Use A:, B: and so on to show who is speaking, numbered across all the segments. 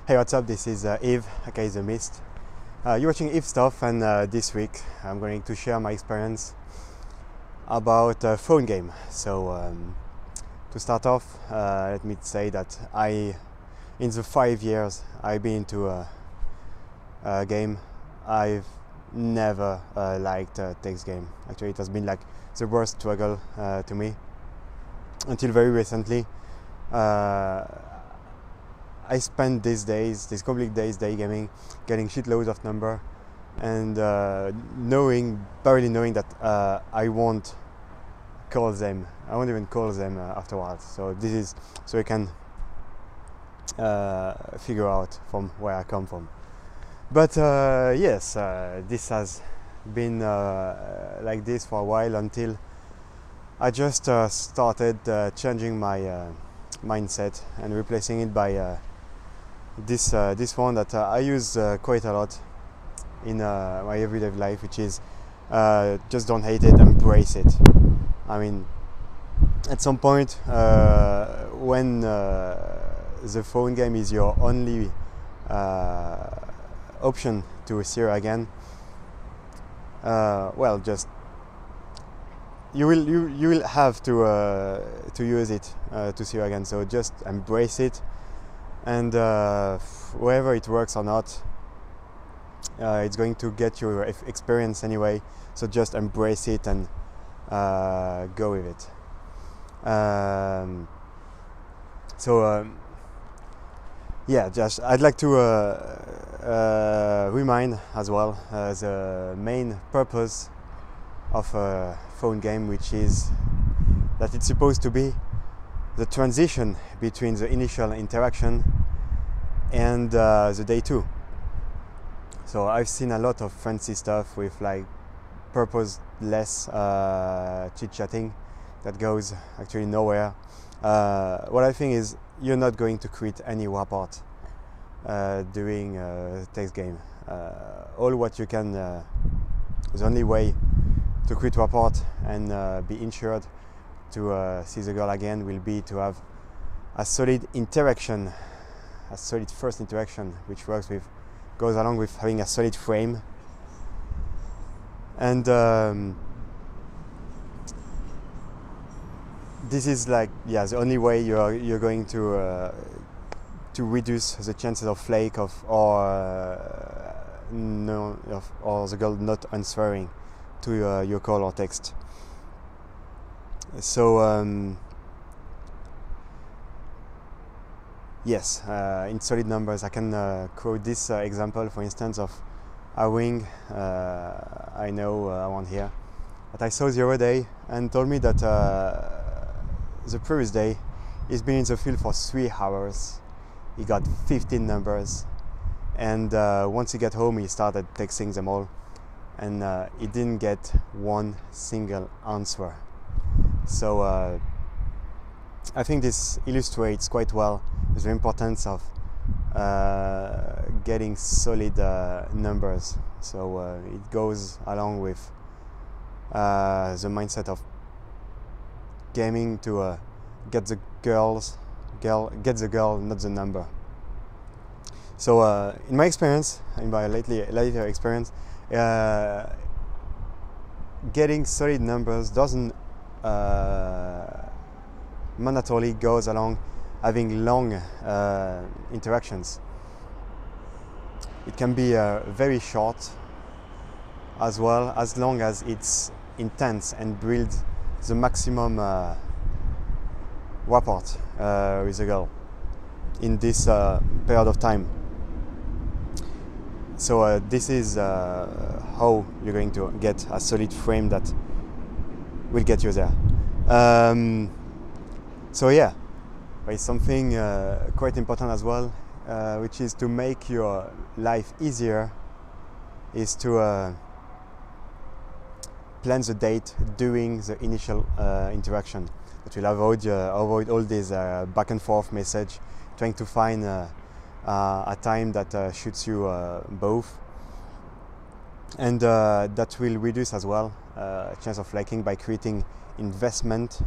A: Hey, what's up? This is Yves, aka The Mist. You're watching Yves Stuff, and this week I'm going to share my experience about a phone game. So, to start off, let me say that in the 5 years I've been into a game, I've never liked a text game. Actually, it has been like the worst struggle to me until very recently. I spend these complete days day gaming, getting shitloads of number, and barely knowing that I won't call them. I won't even call them afterwards. So this is so you can figure out from where I come from. But yes, this has been like this for a while until I just started changing my mindset and replacing it by this one that I use quite a lot in my everyday life, which is just don't hate it, embrace it. I mean, at some point when the phone game is your only option to see her again, well, just you will have to use it to see her again. So just embrace it, and whether it works or not, it's going to get your experience anyway. So just embrace it and go with it. Yeah, just I'd like to remind as well the main purpose of a phone game, which is that it's supposed to be the transition between the initial interaction and the day two. So I've seen a lot of fancy stuff with like purposeless chit-chatting that goes actually nowhere. What I think is you're not going to create any rapport during a text game. All what you can, the only way to create rapport and be insured to see the girl again will be to have a solid interaction, a solid first interaction, which goes along with having a solid frame. And this is like, yeah, the only way you're going to reduce the chances of flake or the girl not answering to your call or text. So yes, in solid numbers, I can quote this example, for instance, of a wing I know around here that I saw the other day, and told me that the previous day he's been in the field for 3 hours. He got 15 numbers, and once he got home, he started texting them all, and he didn't get one single answer. So I think this illustrates quite well the importance of getting solid numbers. So it goes along with the mindset of gaming to get the girl, not the number. So in my experience, in my later experience, getting solid numbers doesn't mandatorily goes along having long interactions. It can be very short as well, as long as it's intense and builds the maximum rapport with the girl in this period of time. So this is how you're going to get a solid frame that will get you there. So yeah, there's something quite important as well, which is to make your life easier, is to plan the date during the initial interaction. That will avoid all these back and forth message, trying to find a time that suits you both, and that will reduce as well chance of liking by creating investment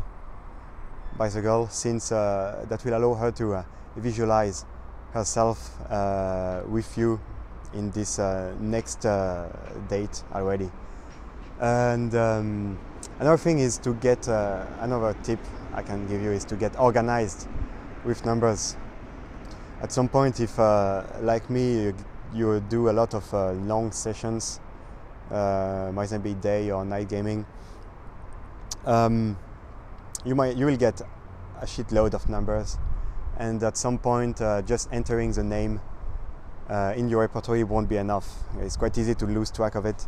A: by the girl, since that will allow her to visualize herself with you in this next date already. And another thing is to get, another tip I can give you is to get organized with numbers. At some point, if like me, you do a lot of long sessions, might be day or night gaming, you will get a shitload of numbers, and at some point just entering the name in your repertory won't be enough. It's quite easy to lose track of it.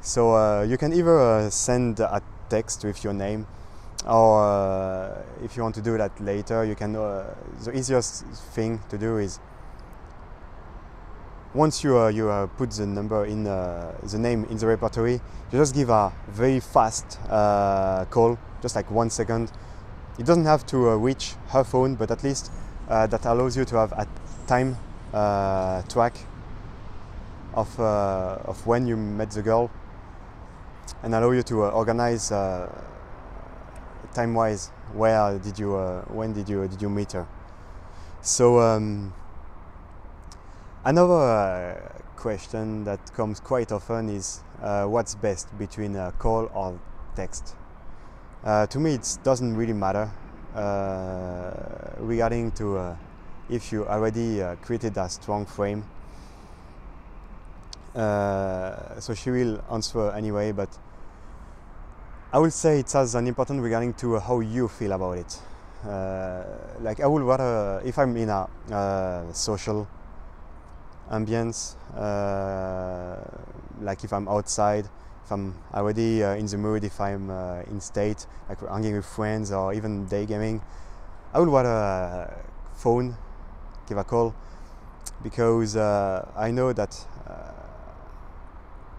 A: So you can either send a text with your name, or if you want to do that later, you can. The easiest thing to do is once you put the number in the name in the repertory, you just give a very fast call, just like 1 second. It doesn't have to reach her phone, but at least that allows you to have a time track of when you met the girl, and allow you to organize time-wise when did you meet her. So another question that comes quite often is what's best between a call or text. To me, it doesn't really matter regarding to if you already created a strong frame. So she will answer anyway, but I will say it has an important regarding to how you feel about it. Like I would rather, if I'm in a social ambience, like if I'm outside, if I'm already in the mood, if I'm in state, like hanging with friends or even day gaming, I would rather phone, give a call, because I know that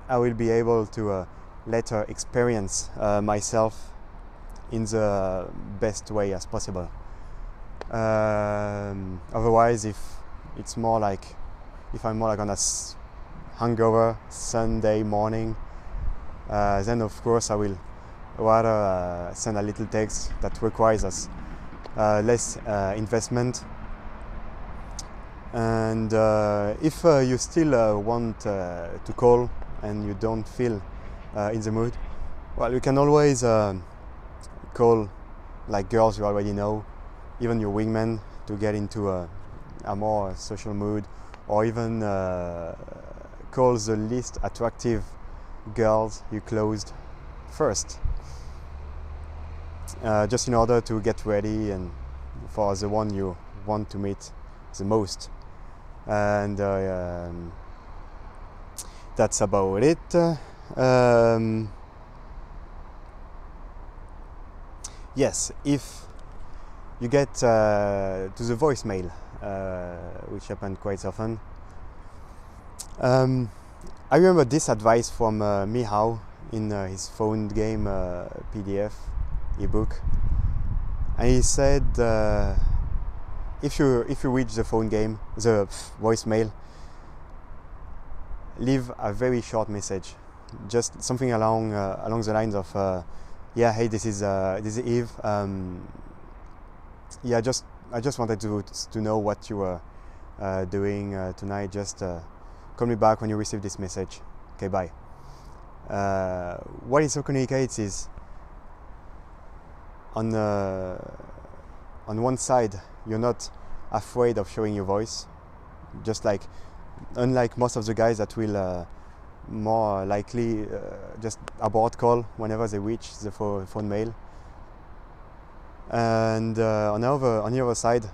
A: I will be able to let her experience myself in the best way as possible. Otherwise, if I'm more like on a hangover Sunday morning, then of course I will rather send a little text that requires us less investment. And if you still want to call and you don't feel in the mood, well, you can always call like girls you already know, even your wingman, to get into a more social mood, or even call the least attractive girls you closed first, just in order to get ready and for the one you want to meet the most. And that's about it. Yes, if you get to the voicemail, which happened quite often, I remember this advice from Mihao in his phone game PDF ebook, and he said if you reach the phone game, the voicemail, leave a very short message, just something along the lines of yeah, hey, this is Yves. Yeah, I just wanted to know what you were doing tonight. Just call me back when you receive this message. Okay, bye. What it communicates is on one side, you're not afraid of showing your voice, just like unlike most of the guys that will more likely just abort call whenever they reach the phone mail. And on the other side,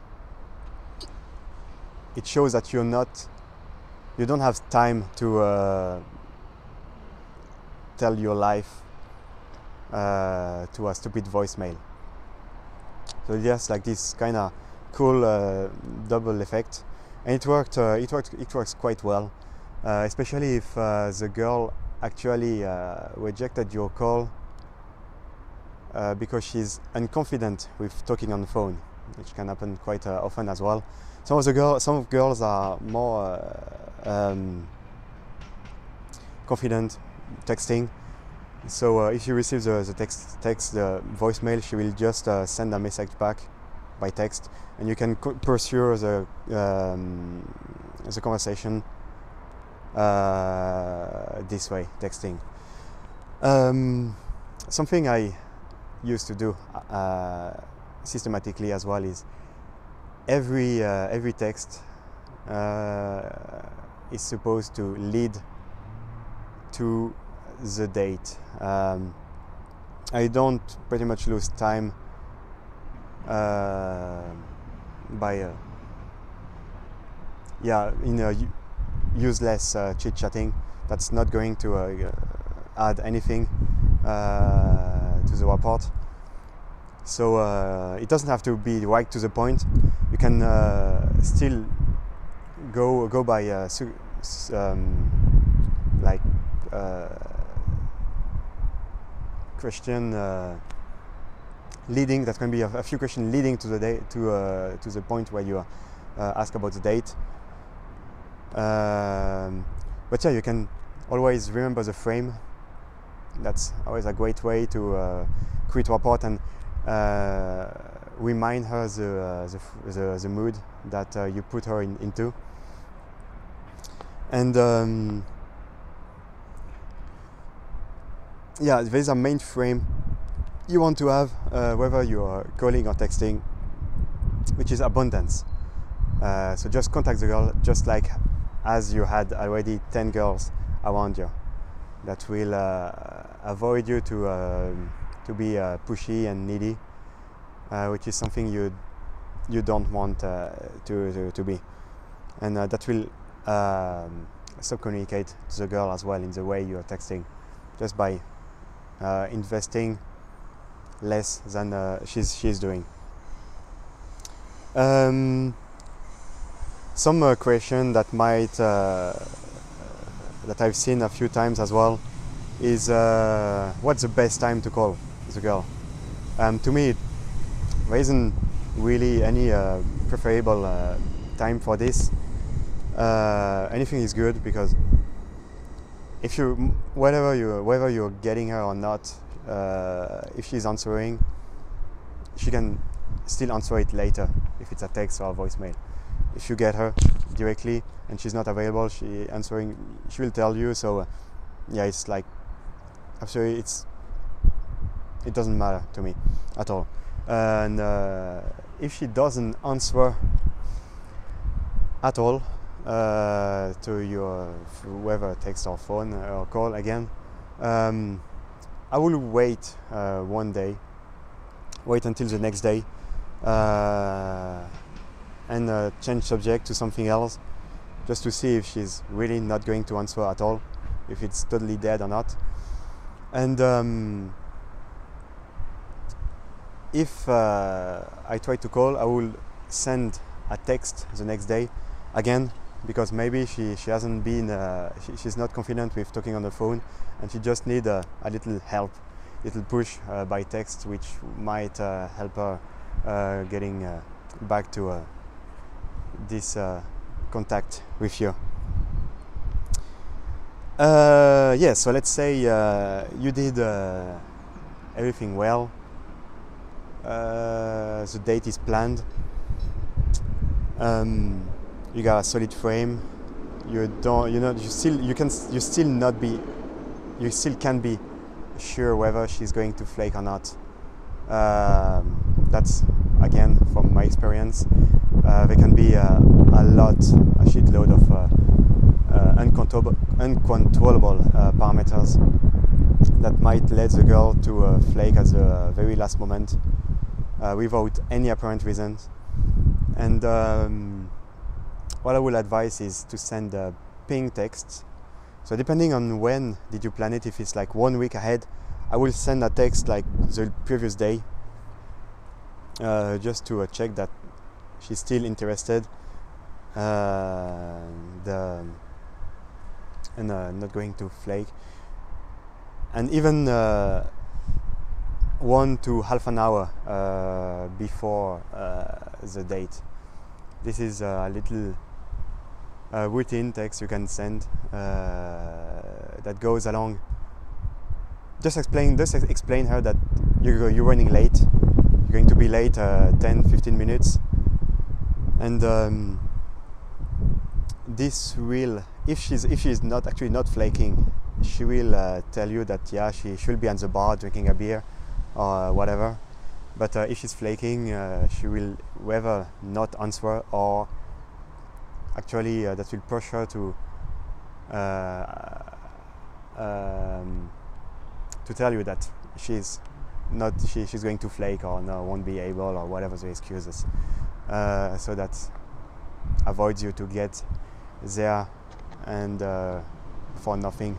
A: it shows that you don't have time to tell your life to a stupid voicemail. So just like this kind of cool double effect, and it works quite well, especially if the girl actually rejected your call because she's unconfident with talking on the phone, which can happen quite often as well. Some of girls are more confident texting. So if you receive the voicemail, she will just send a message back by text, and you can pursue the conversation this way, texting. Something I used to do systematically as well is every text is supposed to lead to the date. I don't pretty much lose time by useless chit-chatting that's not going to add anything to the report. So it doesn't have to be right to the point. You can still go by question leading. That can be a few questions leading to the day to the point where you ask about the date. But yeah, you can always remember the frame. That's always a great way to create a report and remind her the mood that you put her into. And there's a main frame you want to have, whether you are calling or texting, which is abundance. So just contact the girl just like as you had already 10 girls around you. That will avoid you to be pushy and needy, which is something you don't want to be. And that will sub-communicate to the girl as well in the way you are texting, just by investing less than she's doing. Some question that might that I've seen a few times as well is what's the best time to call the girl? To me, there isn't really any preferable time for this. Anything is good, because if whether you're getting her or not, if she's answering, she can still answer it later if it's a text or a voicemail. If you get her directly and she's not available, she will tell you. So it's like, absolutely, it doesn't matter to me at all. And if she doesn't answer at all to your whether text or phone or call again, I will wait wait until the next day, and change subject to something else, just to see if she's really not going to answer at all, if it's totally dead or not. And if I try to call, I will send a text the next day again, because maybe she hasn't been she's not confident with talking on the phone, and she just need a little help, little push by text, which might help her getting back to this contact with you. So let's say you did everything well. The date is planned. You got a solid frame. You still can't be sure whether she's going to flake or not. That's again from my experience. There can be a shitload of uncontrollable parameters that might lead the girl to flake at the very last moment without any apparent reasons. And what I will advise is to send ping texts. So depending on when did you plan it, if it's like 1 week ahead, I will send a text like the previous day, just to check that she's still interested and not going to flake. And even 1 to half an hour before the date. This is a little routine text you can send that goes along. Just explain her that you're running late. You're going to be late 10-15 minutes, and this will, if she's not actually not flaking, she will tell you that yeah, she will be on the bar drinking a beer or whatever. But if she's flaking, she will either not answer, or actually that will push her to tell you that she's going to flake, or no, won't be able, or whatever the excuses, so that avoids you to get there and for nothing.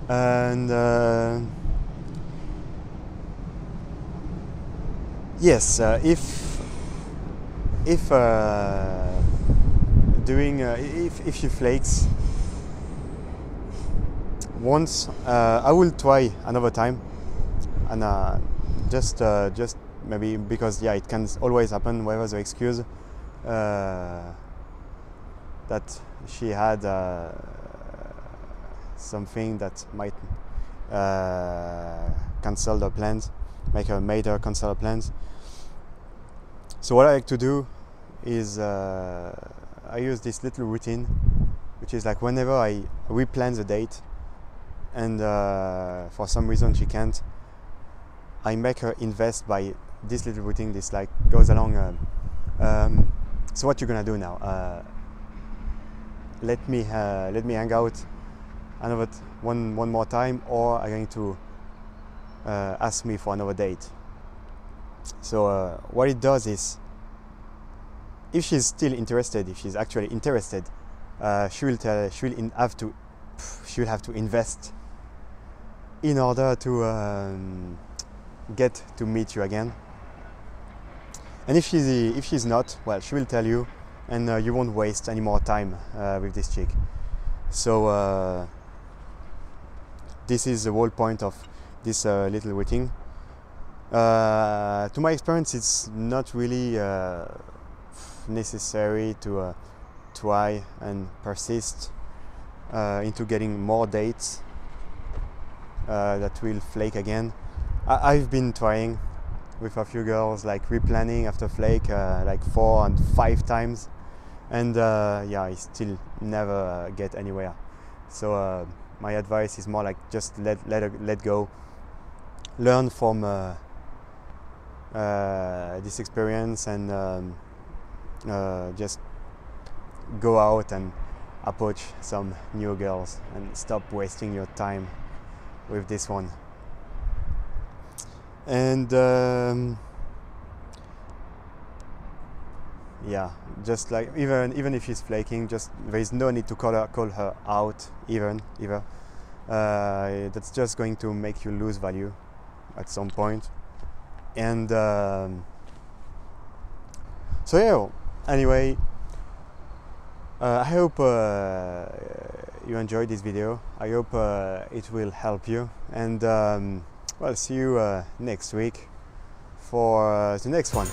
A: And yes, if she flakes once, I will try another time, and just maybe, because yeah, it can always happen, whatever the excuse, that she had something that might cancel the plans, made her cancel her plans. So what I like to do is I use this little routine, which is like whenever I replan the date and for some reason she can't, I make her invest by this little routine. This like goes along. So what you're gonna do now? Let me hang out another one more time, or are you going to ask me for another date? So what it does is, if she's still interested, if she's actually interested, she will have to invest in order to get to meet you again. And if she's not, well, she will tell you, and you won't waste any more time with this chick. So this is the whole point of this little routine. To my experience, it's not really necessary to try and persist into getting more dates that will flake again. I've been trying with a few girls, like replanning after flake like 4 and 5 times, and yeah, I still never get anywhere. So my advice is more like just let go, learn from this experience, and just go out and approach some new girls, and stop wasting your time with this one. And yeah, just like even if she's flaking, just there is no need to call her out either. That's just going to make you lose value at some point. And so yeah, anyway, I hope you enjoyed this video. I hope it will help you, and well, see you next week for the next one.